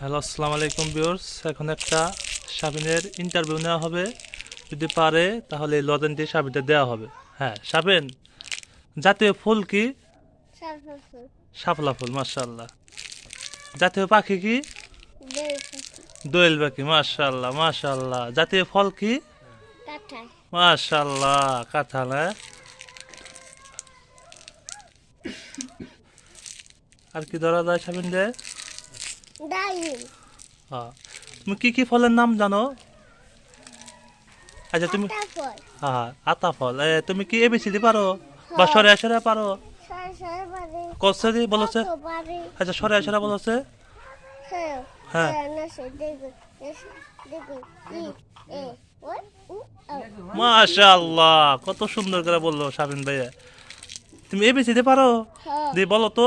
Hello, আসসালামু আলাইকুম viewers. এখন একটা শাবিনের ইন্টারভিউ নেওয়া হবে। যদি পারে তাহলে এই লজেন দিয়ে শাবিনটা দেওয়া হবে। হ্যাঁ, শাবিন, জাতীয় ফুল কি? সাফাফু শাপলা ফুল, মাশাআল্লাহ। জাতীয় পাখি কি? বেলফাফু দোয়েল পাখি, মাশাআল্লাহ মাশাআল্লাহ। জাতীয় ফল কি? কাঁঠাল মাশাআল্লাহ, কাঁঠাল। হ্যাঁ, আর কি ধরা যায় শাবিন রে? ডালিম হ্যাঁ, তুমি কি কি ফলের নাম জানো? আচ্ছা তুমি, কাঁঠাল হ্যাঁ, আতা ফল। তুমি কি এবিসিডি পারো বা হ্যাঁ। সরে সরে পারো? সরে বারে কসে দি বলছে? কত বারে আচ্ছা সরে সরে বলছে। হ্যাঁ হ্যাঁ, নসে দেখুন দেখুন ই এ ও উ ও মাশাআল্লাহ, কত সুন্দর করে বললো শাবিন ভাইয়া। তুমি এবিসিডি পারো? হ্যাঁ দি বলো তো।